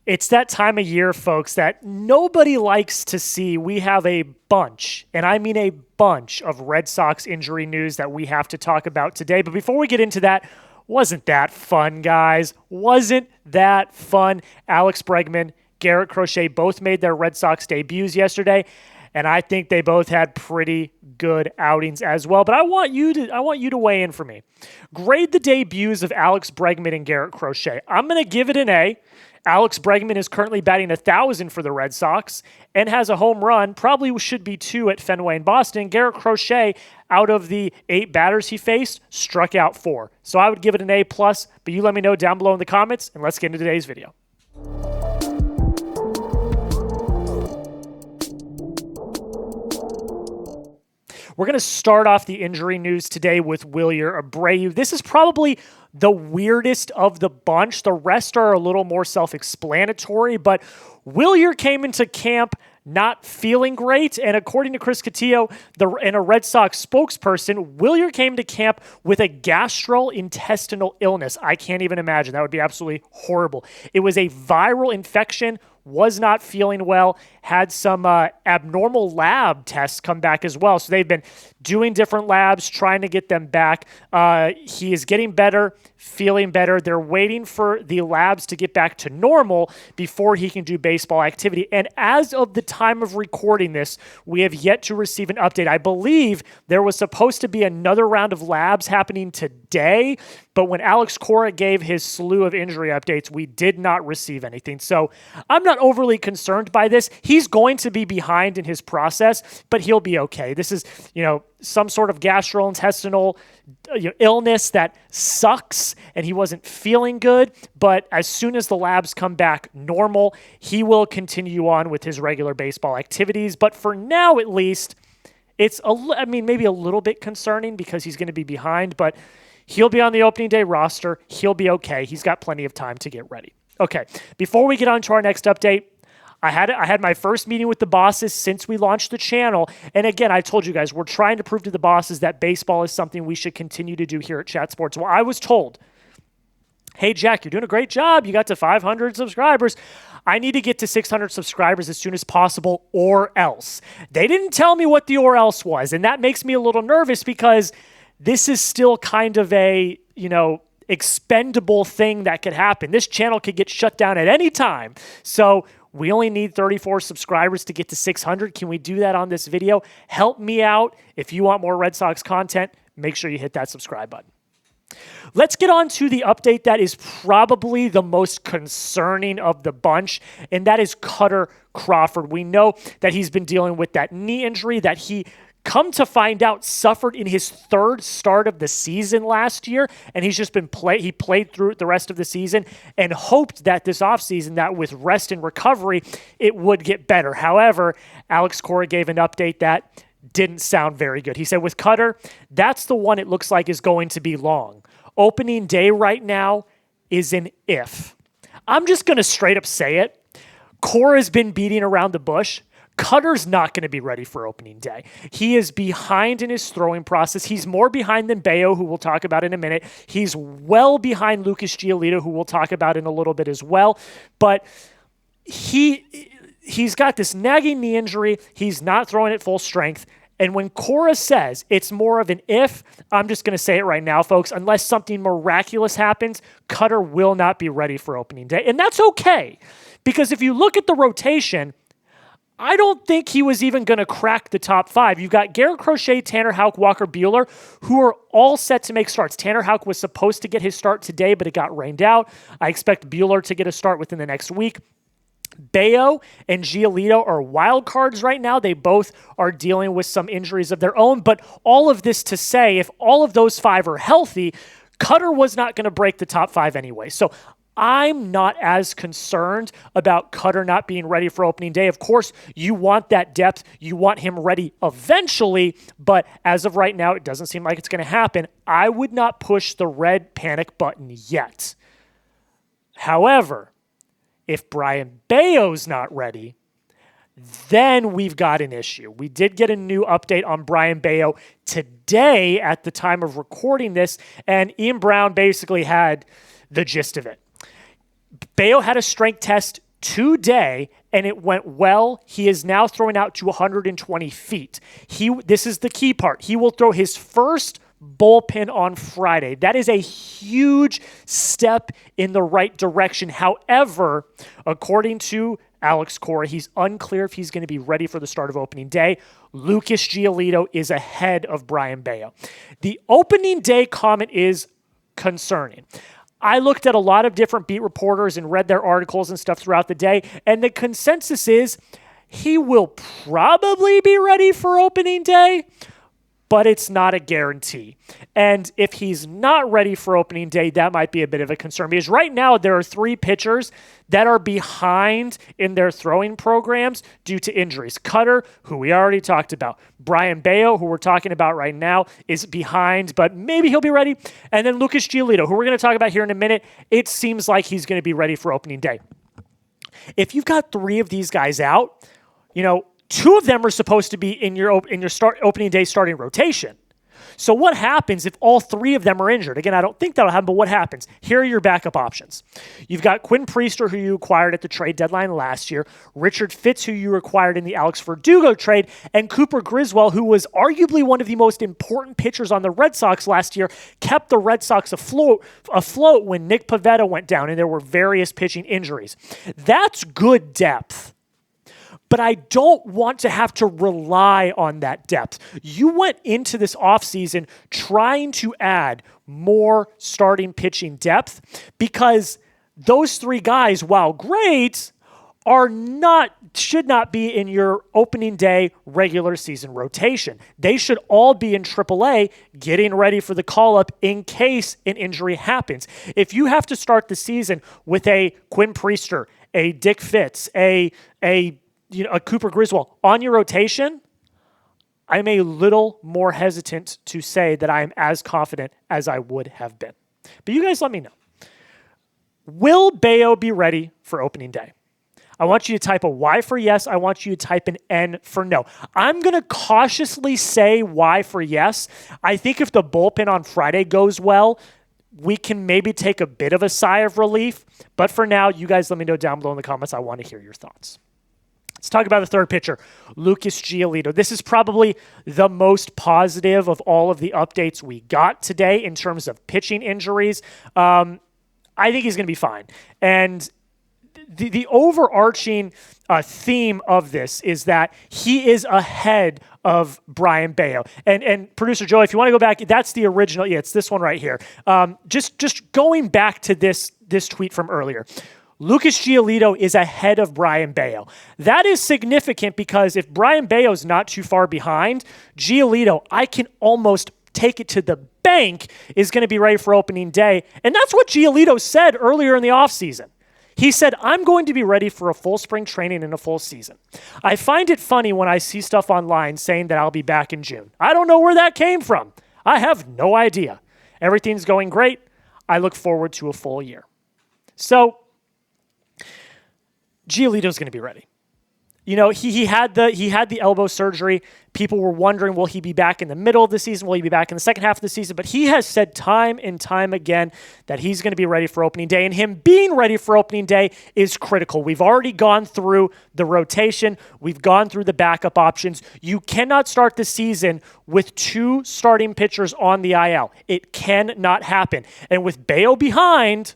It's that time of year, folks, that nobody likes to see. We have a bunch, and I mean a bunch, of Red Sox injury news that we have to talk about today. But before we get into that, wasn't that fun, guys? Wasn't that fun? Alex Bregman, Garrett Crochet both made their Red Sox debuts yesterday, and I think they both had pretty good outings as well. But I want you to weigh in for me. Grade the debuts of Alex Bregman and Garrett Crochet. I'm going to give it an A. Alex Bregman is currently batting 1,000 for the Red Sox and has a home run, probably should be 2 at Fenway in Boston. Garrett Crochet, out of the 8 batters he faced, struck out 4. So I would give it an A+, but you let me know down below in the comments, and let's get into today's video. We're going to start off the injury news today with Wilyer Abreu. This is probably the weirdest of the bunch. The rest are a little more self-explanatory, but Wilyer came into camp not feeling great, and according to Kristian and a Red Sox spokesperson, Wilyer came to camp with a gastrointestinal illness. I can't even imagine. That would be absolutely horrible. It was a viral infection, was not feeling well, had some abnormal lab tests come back as well. So they've been doing different labs, trying to get them back. He is getting better, feeling better. They're waiting for the labs to get back to normal before he can do baseball activity. And as of the time of recording this, we have yet to receive an update. I believe there was supposed to be another round of labs happening today, but when Alex Cora gave his slew of injury updates, we did not receive anything. So I'm not overly concerned by this. He's going to be behind in his process, but he'll be okay. This is, some sort of gastrointestinal illness that sucks, and he wasn't feeling good. But as soon as the labs come back normal, he will continue on with his regular baseball activities. But for now, at least, it's maybe a little bit concerning because he's going to be behind, but he'll be on the opening day roster. He'll be okay. He's got plenty of time to get ready. Okay, before we get on to our next update, I had my first meeting with the bosses since we launched the channel. And again, I told you guys, we're trying to prove to the bosses that baseball is something we should continue to do here at Chat Sports. Well, I was told, hey, Jack, you're doing a great job. You got to 500 subscribers. I need to get to 600 subscribers as soon as possible, or else. They didn't tell me what the or else was, and that makes me a little nervous because this is still kind of a, expendable thing that could happen. This channel could get shut down at any time. So we only need 34 subscribers to get to 600. Can we do that on this video? Help me out. If you want more Red Sox content, make sure you hit that subscribe button. Let's get on to the update that is probably the most concerning of the bunch, and that is Kutter Crawford. We know that he's been dealing with that knee injury that he, come to find out, suffered in his 3rd start of the season last year, and he's just been he played through the rest of the season and hoped that this offseason, that with rest and recovery, it would get better. However, Alex Cora gave an update that didn't sound very good. He said, with Kutter, that's the one it looks like is going to be long. Opening day right now is an if. I'm just going to straight up say it. Cora's been beating around the bush. Kutter's not going to be ready for opening day. He is behind in his throwing process. He's more behind than Bello, who we'll talk about in a minute. He's well behind Lucas Giolito, who we'll talk about in a little bit as well. But he's got this nagging knee injury. He's not throwing at full strength. And when Cora says it's more of an if, I'm just going to say it right now, folks, unless something miraculous happens, Kutter will not be ready for opening day. And that's okay, because if you look at the rotation, I don't think he was even going to crack the top 5. You've got Garrett Crochet, Tanner Houck, Walker Buehler, who are all set to make starts. Tanner Houck was supposed to get his start today, but it got rained out. I expect Buehler to get a start within the next week. Bello and Giolito are wild cards right now. They both are dealing with some injuries of their own, but all of this to say, if all of those 5 are healthy, Kutter was not going to break the top 5 anyway. So I'm not as concerned about Kutter not being ready for opening day. Of course, you want that depth. You want him ready eventually, but as of right now, it doesn't seem like it's going to happen. I would not push the red panic button yet. However, if Brayan Bello's not ready, then we've got an issue. We did get a new update on Brayan Bello today at the time of recording this, and Ian Brown basically had the gist of it. Bello had a strength test today, and it went well. He is now throwing out to 120 feet. This is the key part. He will throw his first bullpen on Friday. That is a huge step in the right direction. However, according to Alex Cora, he's unclear if he's going to be ready for the start of opening day. Lucas Giolito is ahead of Brayan Bello. The opening day comment is concerning. I looked at a lot of different beat reporters and read their articles and stuff throughout the day, and the consensus is he will probably be ready for opening day, but it's not a guarantee. And if he's not ready for opening day, that might be a bit of a concern, because right now there are 3 pitchers that are behind in their throwing programs due to injuries. Kutter, who we already talked about. Brayan Bello, who we're talking about right now, is behind, but maybe he'll be ready. And then Lucas Giolito, who we're going to talk about here in a minute, it seems like he's going to be ready for opening day. If you've got 3 of these guys out, 2 of them are supposed to be in your opening day starting rotation. So what happens if all 3 of them are injured? Again, I don't think that'll happen, but what happens? Here are your backup options. You've got Quinn Priester, who you acquired at the trade deadline last year, Richard Fitz, who you acquired in the Alex Verdugo trade, and Cooper Griswold, who was arguably one of the most important pitchers on the Red Sox last year, kept the Red Sox afloat when Nick Pivetta went down and there were various pitching injuries. That's good depth. But I don't want to have to rely on that depth. You went into this offseason trying to add more starting pitching depth because those 3 guys, while great, should not be in your opening day regular season rotation. They should all be in AAA getting ready for the call-up in case an injury happens. If you have to start the season with a Quinn Priester, a Dick Fitz, a Cooper Griswold on your rotation, I'm a little more hesitant to say that I am as confident as I would have been. But you guys let me know. Will Bello be ready for opening day? I want you to type a Y for yes. I want you to type an N for no. I'm going to cautiously say Y for yes. I think if the bullpen on Friday goes well, we can maybe take a bit of a sigh of relief. But for now, you guys let me know down below in the comments. I want to hear your thoughts. Let's talk about the third pitcher, Lucas Giolito. This is probably the most positive of all of the updates we got today in terms of pitching injuries. I think he's going to be fine. And the overarching theme of this is that he is ahead of Brayan Bello. And producer Joe, if you want to go back, that's the original. Yeah, it's this one right here. Just going back to this tweet from earlier. Lucas Giolito is ahead of Brayan Bello. That is significant because if Brayan Bello is not too far behind, Giolito, I can almost take it to the bank, is going to be ready for opening day. And that's what Giolito said earlier in the offseason. He said, I'm going to be ready for a full spring training and a full season. I find it funny when I see stuff online saying that I'll be back in June. I don't know where that came from. I have no idea. Everything's going great. I look forward to a full year. So, Giolito's going to be ready. He had the elbow surgery. People were wondering, will he be back in the middle of the season? Will he be back in the second half of the season? But he has said time and time again that he's going to be ready for opening day, and him being ready for opening day is critical. We've already gone through the rotation. We've gone through the backup options. You cannot start the season with 2 starting pitchers on the IL. It cannot happen. And with Bello behind,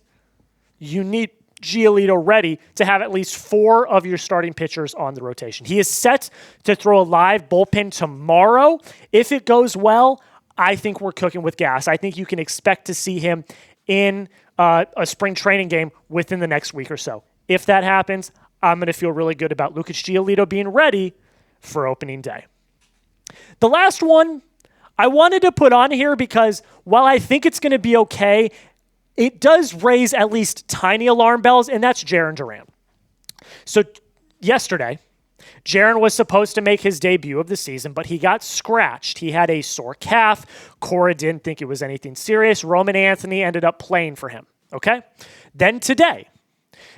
you need Giolito ready to have at least 4 of your starting pitchers on the rotation. He is set to throw a live bullpen tomorrow. If it goes well, I think we're cooking with gas. I think you can expect to see him in a spring training game within the next week or so. If that happens, I'm going to feel really good about Lucas Giolito being ready for opening day. The last one I wanted to put on here because while I think it's going to be okay, it does raise at least tiny alarm bells, and that's Jarren Duran. So yesterday, Jarren was supposed to make his debut of the season, but he got scratched. He had a sore calf. Cora didn't think it was anything serious. Roman Anthony ended up playing for him, okay? Then today,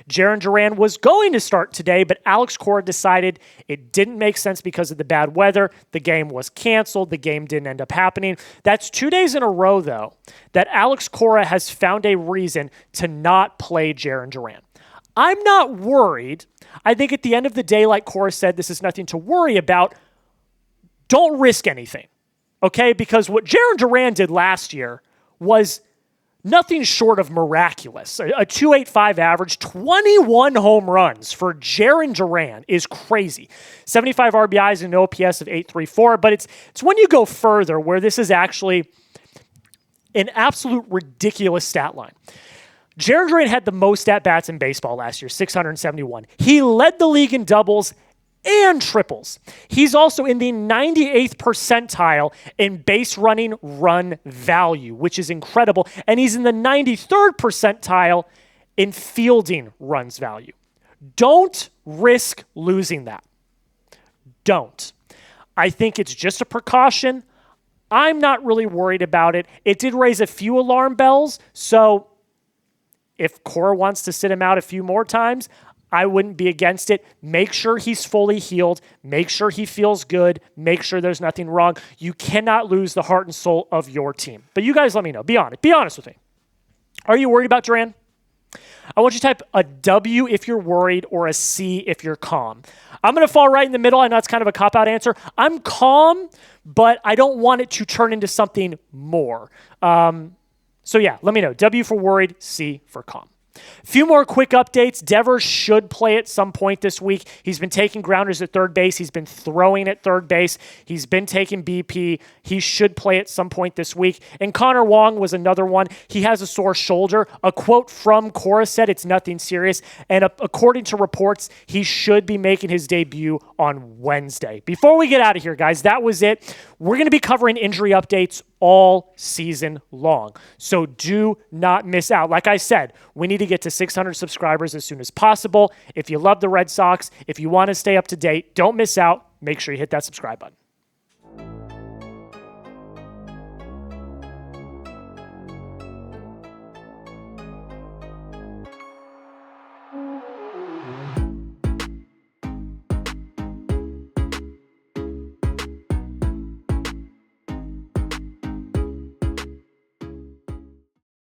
Jarren Duran was going to start today, but Alex Cora decided it didn't make sense because of the bad weather. The game was canceled. The game didn't end up happening. That's 2 days in a row, though, that Alex Cora has found a reason to not play Jarren Duran. I'm not worried. I think at the end of the day, like Cora said, this is nothing to worry about. Don't risk anything, okay? Because what Jarren Duran did last year was nothing short of miraculous. A 2.85 average, 21 home runs for Jarren Duran is crazy. 75 RBIs and an OPS of 834, but it's when you go further where this is actually an absolute ridiculous stat line. Jarren Duran had the most at-bats in baseball last year, 671. He led the league in doubles and triples. He's also in the 98th percentile in base running run value, which is incredible. And he's in the 93rd percentile in fielding runs value. Don't risk losing that. Don't. I think it's just a precaution. I'm not really worried about it. It did raise a few alarm bells, so if Cora wants to sit him out a few more times, I wouldn't be against it. Make sure he's fully healed. Make sure he feels good. Make sure there's nothing wrong. You cannot lose the heart and soul of your team. But you guys let me know. Be honest. Be honest with me. Are you worried about Duran? I want you to type a W if you're worried or a C if you're calm. I'm going to fall right in the middle. I know it's kind of a cop-out answer. I'm calm, but I don't want it to turn into something more. So yeah, let me know. W for worried, C for calm. Few more quick updates. Devers should play at some point this week. He's been taking grounders at third base. He's been throwing at third base. He's been taking BP. He should play at some point this week. And Connor Wong was another one. He has a sore shoulder. A quote from Cora said it's nothing serious. And according to reports, he should be making his debut on Wednesday. Before we get out of here, guys, that was it. We're going to be covering injury updates all season long. So do not miss out. Like I said, we need to get to 600 subscribers as soon as possible. If you love the Red Sox, if you want to stay up to date, don't miss out. Make sure you hit that subscribe button.